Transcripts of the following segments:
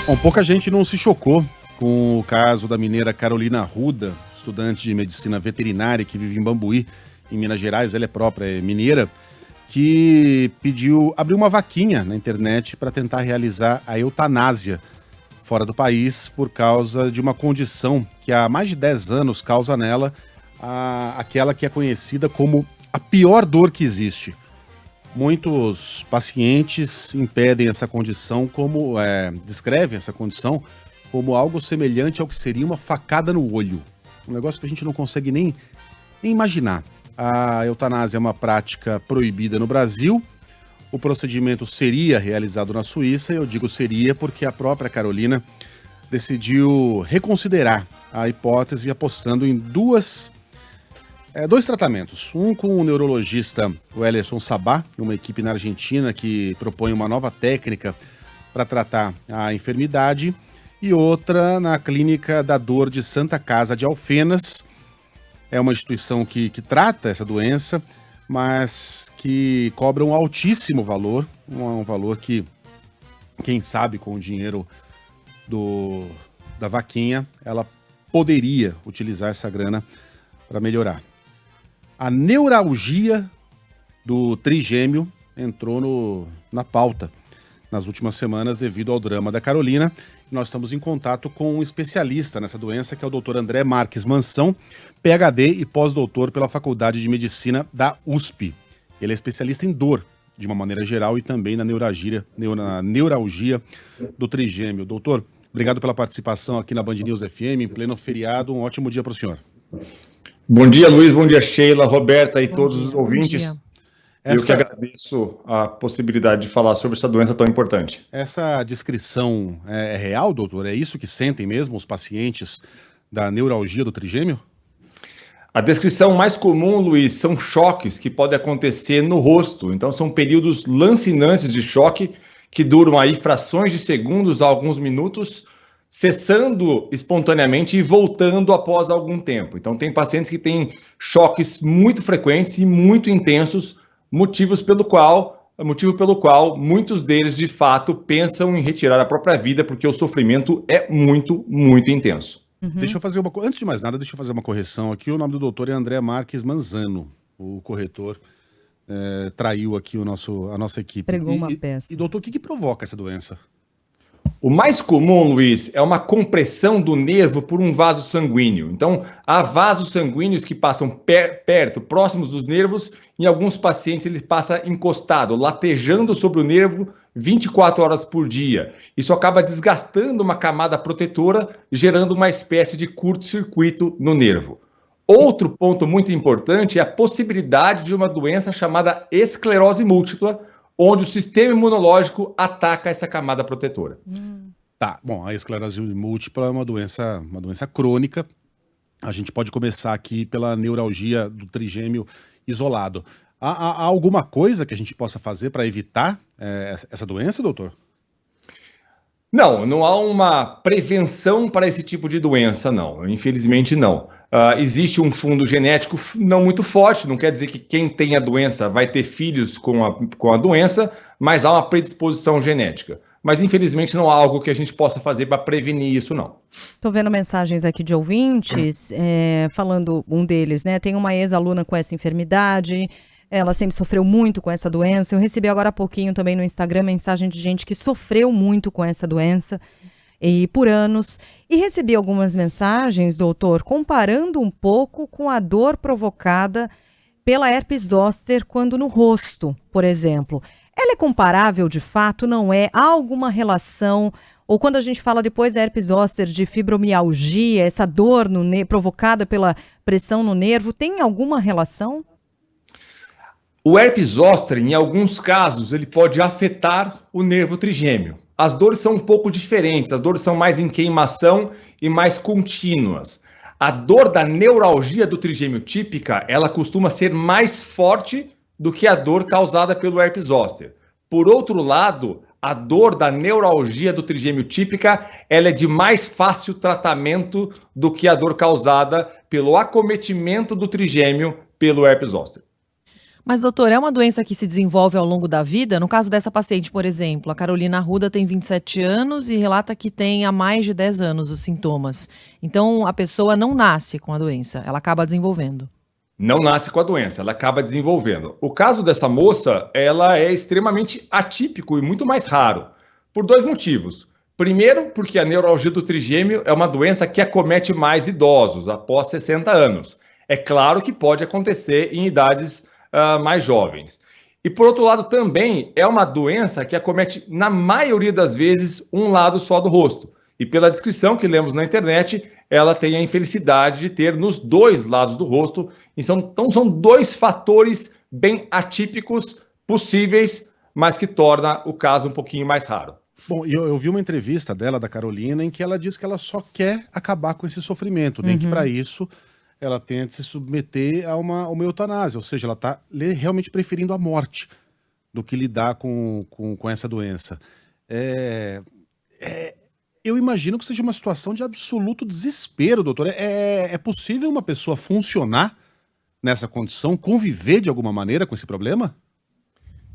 Bom, pouca gente não se chocou com o caso da mineira Carolina Arruda, estudante de medicina veterinária que vive em Bambuí, em Minas Gerais. Ela é própria, é mineira, que abriu uma vaquinha na internet para tentar realizar a eutanásia fora do país por causa de uma condição que há mais de 10 anos causa nela aquela que é conhecida como a pior dor que existe. Muitos pacientes impedem essa condição descrevem essa condição como algo semelhante ao que seria uma facada no olho. Um negócio que a gente não consegue nem imaginar. A eutanásia é uma prática proibida no Brasil. O procedimento seria realizado na Suíça. Eu digo seria porque a própria Carolina decidiu reconsiderar a hipótese apostando em dois tratamentos. Um com o neurologista Wellerson Sabá, uma equipe na Argentina que propõe uma nova técnica para tratar a enfermidade, e outra na Clínica da Dor de Santa Casa de Alfenas. É uma instituição que trata essa doença, mas que cobra um altíssimo valor, um valor que, quem sabe, com o dinheiro da vaquinha, ela poderia utilizar essa grana para melhorar. A neuralgia do trigêmeo entrou na pauta nas últimas semanas devido ao drama da Carolina. Nós estamos em contato com um especialista nessa doença, que é o Dr. André Marques Mansão, PhD e pós-doutor pela Faculdade de Medicina da USP. Ele é especialista em dor, de uma maneira geral, e também na neuralgia do trigêmeo. Doutor, obrigado pela participação aqui na Band News FM, em pleno feriado. Um ótimo dia para o senhor. Bom dia, Luiz. Bom dia, Sheila, Roberta e todos os ouvintes. Eu que agradeço a possibilidade de falar sobre essa doença tão importante. Essa descrição é real, doutor? É isso que sentem mesmo os pacientes da neuralgia do trigêmeo? A descrição mais comum, Luiz, são choques que podem acontecer no rosto. Então, são períodos lancinantes de choque que duram aí frações de segundos a alguns minutos, cessando espontaneamente e voltando após algum tempo. Então, tem pacientes que têm choques muito frequentes e muito intensos, motivo pelo qual muitos deles, de fato, pensam em retirar a própria vida, porque o sofrimento é muito, muito intenso. Uhum. Antes de mais nada, deixa eu fazer uma correção aqui. O nome do doutor é André Marques Manzano. O corretor traiu aqui a nossa equipe. Pregou uma peça. E doutor, o que provoca essa doença? O mais comum, Luiz, é uma compressão do nervo por um vaso sanguíneo. Então, há vasos sanguíneos que passam perto, próximos dos nervos. Em alguns pacientes, ele passa encostado, latejando sobre o nervo 24 horas por dia. Isso acaba desgastando uma camada protetora, gerando uma espécie de curto-circuito no nervo. Outro ponto muito importante é a possibilidade de uma doença chamada esclerose múltipla, onde o sistema imunológico ataca essa camada protetora. Tá, bom, a esclerose múltipla é uma doença crônica. A gente pode começar aqui pela neuralgia do trigêmeo isolado. Há alguma coisa que a gente possa fazer para evitar essa doença, doutor? Não há uma prevenção para esse tipo de doença, não. Infelizmente, não. Existe um fundo genético não muito forte, não quer dizer que quem tem a doença vai ter filhos com a doença, mas há uma predisposição genética. Mas, infelizmente, não há algo que a gente possa fazer para prevenir isso, não. Estou vendo mensagens aqui de ouvintes, falando, um deles, né? Tem uma ex-aluna com essa enfermidade, ela sempre sofreu muito com essa doença. Eu recebi agora há pouquinho também no Instagram mensagem de gente que sofreu muito com essa doença e por anos. E recebi algumas mensagens, doutor, comparando um pouco com a dor provocada pela herpes zoster quando no rosto, por exemplo. Ela é comparável de fato, não é? Há alguma relação? Ou quando a gente fala depois da herpes zoster de fibromialgia, essa dor provocada pela pressão no nervo, tem alguma relação? O herpes zoster, em alguns casos, ele pode afetar o nervo trigêmeo. As dores são um pouco diferentes, as dores são mais em queimação e mais contínuas. A dor da neuralgia do trigêmeo típica, ela costuma ser mais forte do que a dor causada pelo herpes zoster. Por outro lado, a dor da neuralgia do trigêmeo típica, ela é de mais fácil tratamento do que a dor causada pelo acometimento do trigêmeo pelo herpes zoster. Mas, doutor, é uma doença que se desenvolve ao longo da vida? No caso dessa paciente, por exemplo, a Carolina Arruda tem 27 anos e relata que tem há mais de 10 anos os sintomas. Então, a pessoa não nasce com a doença, ela acaba desenvolvendo. Não nasce com a doença, ela acaba desenvolvendo. O caso dessa moça, ela é extremamente atípico e muito mais raro, por 2 motivos. Primeiro, porque a neuralgia do trigêmeo é uma doença que acomete mais idosos, após 60 anos. É claro que pode acontecer em idades mais jovens. E por outro lado também é uma doença que acomete na maioria das vezes um lado só do rosto. E pela descrição que lemos na internet, ela tem a infelicidade de ter nos 2 lados do rosto. Então são 2 fatores bem atípicos possíveis, mas que torna o caso um pouquinho mais raro. Bom, eu vi uma entrevista dela, da Carolina, em que ela diz que ela só quer acabar com esse sofrimento, nem que para isso ela tenta se submeter a uma eutanásia, ou seja, ela está realmente preferindo a morte do que lidar com essa doença. Eu imagino que seja uma situação de absoluto desespero, doutor. É possível uma pessoa funcionar nessa condição, conviver de alguma maneira com esse problema?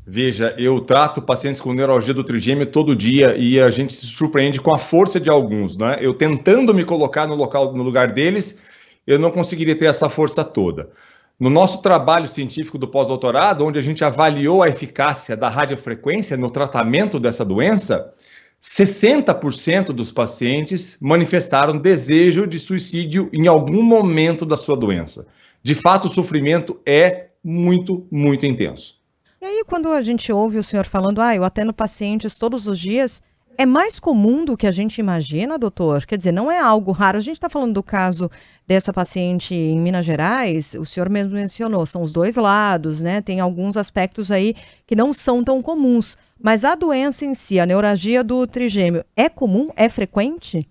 Veja, eu trato pacientes com neuralgia do trigêmeo todo dia e a gente se surpreende com a força de alguns, né? Eu tentando me colocar no lugar deles, eu não conseguiria ter essa força toda. No nosso trabalho científico do pós-doutorado, onde a gente avaliou a eficácia da radiofrequência no tratamento dessa doença, 60% dos pacientes manifestaram desejo de suicídio em algum momento da sua doença. De fato, o sofrimento é muito, muito intenso. E aí, quando a gente ouve o senhor falando, eu atendo pacientes todos os dias, é mais comum do que a gente imagina, doutor? Quer dizer, não é algo raro. A gente está falando do caso dessa paciente em Minas Gerais, o senhor mesmo mencionou, são os 2 lados, né? Tem alguns aspectos aí que não são tão comuns. Mas a doença em si, a neuralgia do trigêmeo, é comum? É frequente?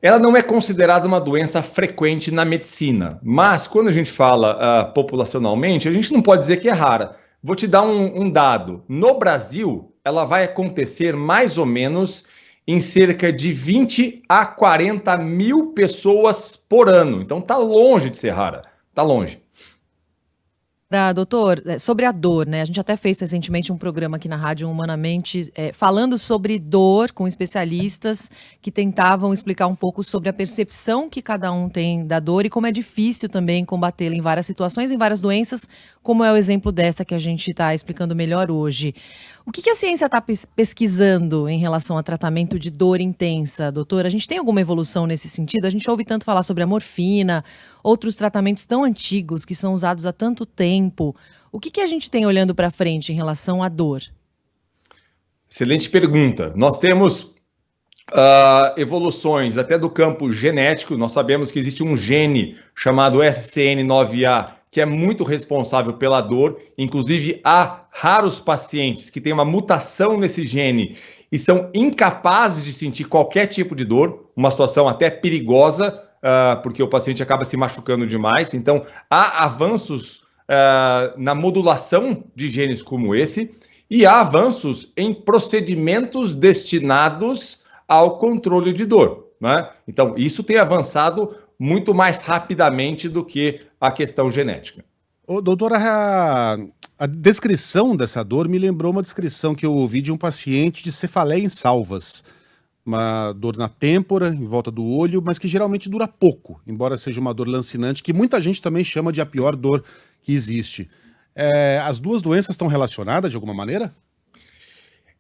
Ela não é considerada uma doença frequente na medicina, mas quando a gente fala populacionalmente, a gente não pode dizer que é rara. Vou te dar um dado. No Brasil, ela vai acontecer mais ou menos em cerca de 20 a 40 mil pessoas por ano. Então tá longe de ser rara, tá longe. Doutor, sobre a dor, né? A gente até fez recentemente um programa aqui na Rádio Humanamente falando sobre dor com especialistas que tentavam explicar um pouco sobre a percepção que cada um tem da dor e como é difícil também combatê-la em várias situações, em várias doenças, como é o exemplo dessa que a gente está explicando melhor hoje. O que a ciência está pesquisando em relação a tratamento de dor intensa, doutor? A gente tem alguma evolução nesse sentido? A gente ouve tanto falar sobre a morfina, outros tratamentos tão antigos que são usados há tanto tempo. O que a gente tem olhando para frente em relação à dor? Excelente pergunta. Nós temos evoluções até do campo genético. Nós sabemos que existe um gene chamado SCN9A, que é muito responsável pela dor. Inclusive, há raros pacientes que têm uma mutação nesse gene e são incapazes de sentir qualquer tipo de dor, uma situação até perigosa, porque o paciente acaba se machucando demais. Então, há avanços na modulação de genes como esse e há avanços em procedimentos destinados ao controle de dor, né? Então, isso tem avançado muito mais rapidamente do que a questão genética. Doutora, a descrição dessa dor me lembrou uma descrição que eu ouvi de um paciente de cefaleia em salvas. Uma dor na têmpora, em volta do olho, mas que geralmente dura pouco, embora seja uma dor lancinante, que muita gente também chama de a pior dor que existe. As 2 doenças estão relacionadas de alguma maneira?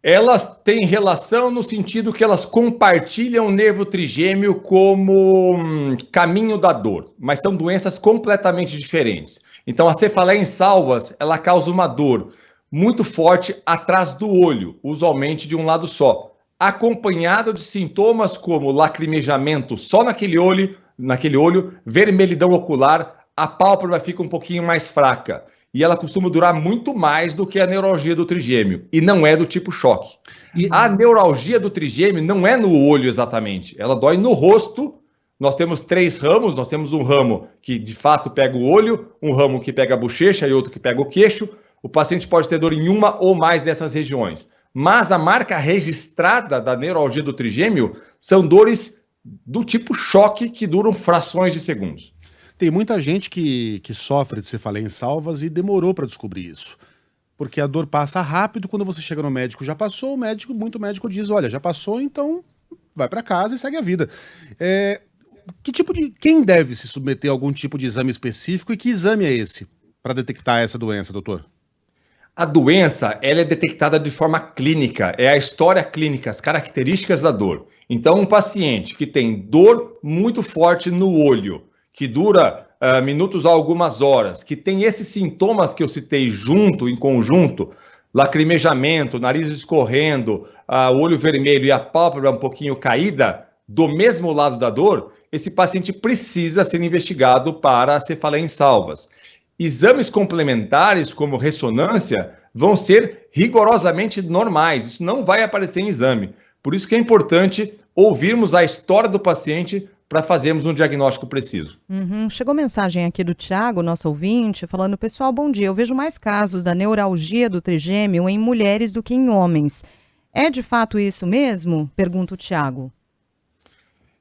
Elas têm relação no sentido que elas compartilham o nervo trigêmeo como caminho da dor, mas são doenças completamente diferentes. Então, a cefaleia em salvas, ela causa uma dor muito forte atrás do olho, usualmente de um lado só, acompanhado de sintomas como lacrimejamento só naquele olho, vermelhidão ocular, a pálpebra fica um pouquinho mais fraca. E ela costuma durar muito mais do que a neuralgia do trigêmeo, e não é do tipo choque. A neuralgia do trigêmeo não é no olho exatamente, ela dói no rosto. Nós temos 3 ramos, nós temos um ramo que de fato pega o olho, um ramo que pega a bochecha e outro que pega o queixo. O paciente pode ter dor em uma ou mais dessas regiões. Mas a marca registrada da neuralgia do trigêmeo são dores do tipo choque que duram frações de segundos. Tem muita gente que sofre de cefaleia em salvas e demorou para descobrir isso. Porque a dor passa rápido, quando você chega no médico, já passou, muito médico diz, olha, já passou, então vai para casa e segue a vida. Quem deve se submeter a algum tipo de exame específico e que exame é esse para detectar essa doença, doutor? A doença, ela é detectada de forma clínica, é a história clínica, as características da dor. Então, um paciente que tem dor muito forte no olho, que dura minutos a algumas horas, que tem esses sintomas que eu citei em conjunto, lacrimejamento, nariz escorrendo, olho vermelho e a pálpebra um pouquinho caída, do mesmo lado da dor, esse paciente precisa ser investigado para cefaleia em salvas. Exames complementares, como ressonância, vão ser rigorosamente normais. Isso não vai aparecer em exame. Por isso que é importante ouvirmos a história do paciente para fazermos um diagnóstico preciso. Chegou mensagem aqui do Tiago, nosso ouvinte, falando: pessoal, bom dia, eu vejo mais casos da neuralgia do trigêmeo em mulheres do que em homens. É de fato isso mesmo? Pergunta o Tiago.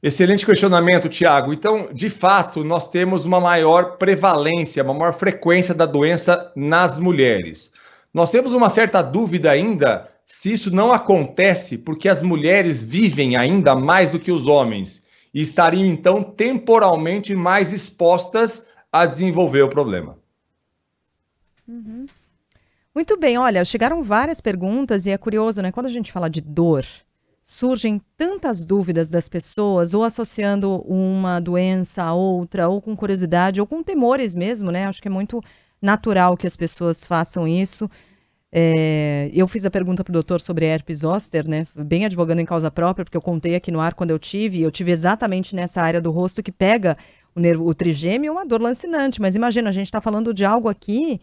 Excelente questionamento, Tiago. Então, de fato, nós temos uma maior prevalência, uma maior frequência da doença nas mulheres. Nós temos uma certa dúvida ainda se isso não acontece porque as mulheres vivem ainda mais do que os homens e estariam, então, temporalmente mais expostas a desenvolver o problema. Muito bem, olha, chegaram várias perguntas e é curioso, né? Quando a gente fala de dor, surgem tantas dúvidas das pessoas, ou associando uma doença a outra, ou com curiosidade, ou com temores mesmo, né? Acho que é muito natural que as pessoas façam isso. Eu fiz a pergunta para o doutor sobre herpes zoster, né? Bem advogando em causa própria, porque eu contei aqui no ar quando eu tive exatamente nessa área do rosto que pega o trigêmeo, uma dor lancinante. Mas imagina, a gente está falando de algo aqui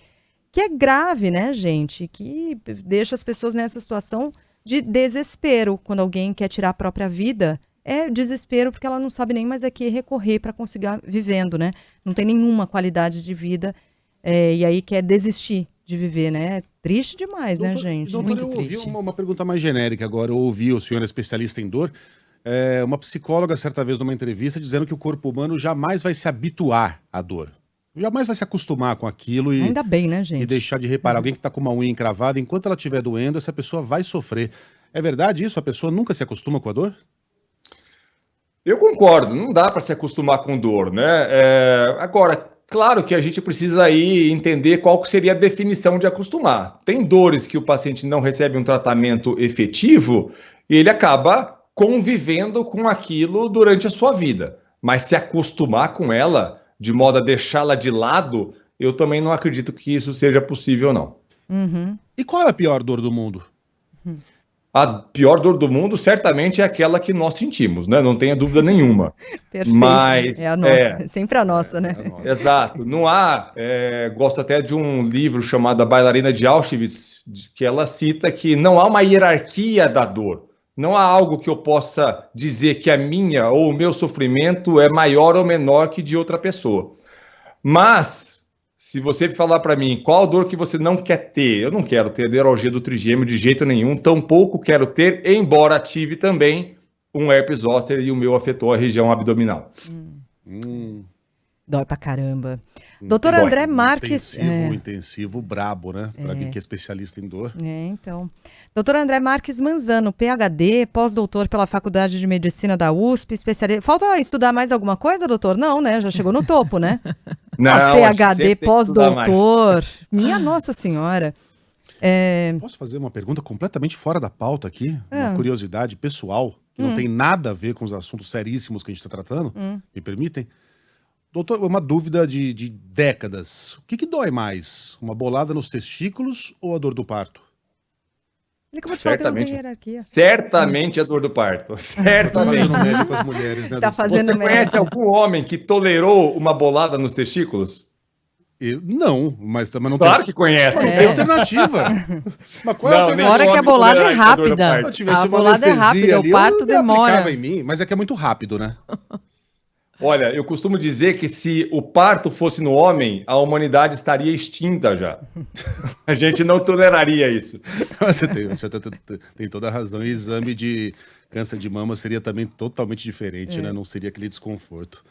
que é grave, né, gente? Que deixa as pessoas nessa situação de desespero. Quando alguém quer tirar a própria vida, é desespero porque ela não sabe nem mais a que recorrer para conseguir vivendo, né? Não tem nenhuma qualidade de vida e aí quer desistir de viver, né? É triste demais, né, gente? Doutor, Muito eu ouvi triste. uma pergunta mais genérica agora. Eu ouvi, o senhor é especialista em dor, uma psicóloga certa vez numa entrevista dizendo que o corpo humano jamais vai se habituar à dor. Jamais vai se acostumar com aquilo Ainda bem, né, gente? e deixar de reparar. Alguém que está com uma unha encravada, enquanto ela estiver doendo, essa pessoa vai sofrer. É verdade isso? A pessoa nunca se acostuma com a dor? Eu concordo, não dá para se acostumar com dor, né? Agora, claro que a gente precisa aí entender qual que seria a definição de acostumar. Tem dores que o paciente não recebe um tratamento efetivo e ele acaba convivendo com aquilo durante a sua vida. Mas se acostumar com ela, de modo a deixá-la de lado, eu também não acredito que isso seja possível, não. E qual é a pior dor do mundo? A pior dor do mundo certamente é aquela que nós sentimos, né? Não tenha dúvida nenhuma. Perfeito. Mas, é a nossa, sempre a nossa, né? Exato. Não há... gosto até de um livro chamado A Bailarina de Auschwitz, que ela cita que não há uma hierarquia da dor. Não há algo que eu possa dizer que a minha ou o meu sofrimento é maior ou menor que de outra pessoa. Mas, se você falar para mim qual dor que você não quer ter, eu não quero ter neuralgia do trigêmeo de jeito nenhum, tampouco quero ter, embora tive também um herpes zoster e o meu afetou a região abdominal. Dói pra caramba. Doutor André Marques... Intensivo brabo, né? Para alguém que é especialista em dor. Então. Doutor André Marques Manzano, PhD, pós-doutor pela Faculdade de Medicina da USP, especialista... Falta estudar mais alguma coisa, doutor? Não, né? Já chegou no topo, né? Não, PhD, pós-doutor. Minha Nossa Senhora. Posso fazer uma pergunta completamente fora da pauta aqui? Uma curiosidade pessoal, que não tem nada a ver com os assuntos seríssimos que a gente está tratando? Me permitem? Doutor, uma dúvida de décadas. O que dói mais? Uma bolada nos testículos ou a dor do parto? Ele acabou de falar que não tem hierarquia. Certamente a dor do parto. Tá Certamente. fazendo médico com as mulheres, né? Tá fazendo Você conhece algum homem que tolerou uma bolada nos testículos? Não, mas também não Claro tem... que conhece. Não tem alternativa. Mas qual é a Não, alternativa? Fora que a bolada é rápida. Se eu tivesse A uma bolada é anestesia rápida, ali, o parto eu demora. aplicava em mim, mas é que é muito rápido, né? Olha, eu costumo dizer que se o parto fosse no homem, a humanidade estaria extinta já. A gente não toleraria isso. Você tem toda a razão. E exame de câncer de mama seria também totalmente diferente, né? Não seria aquele desconforto.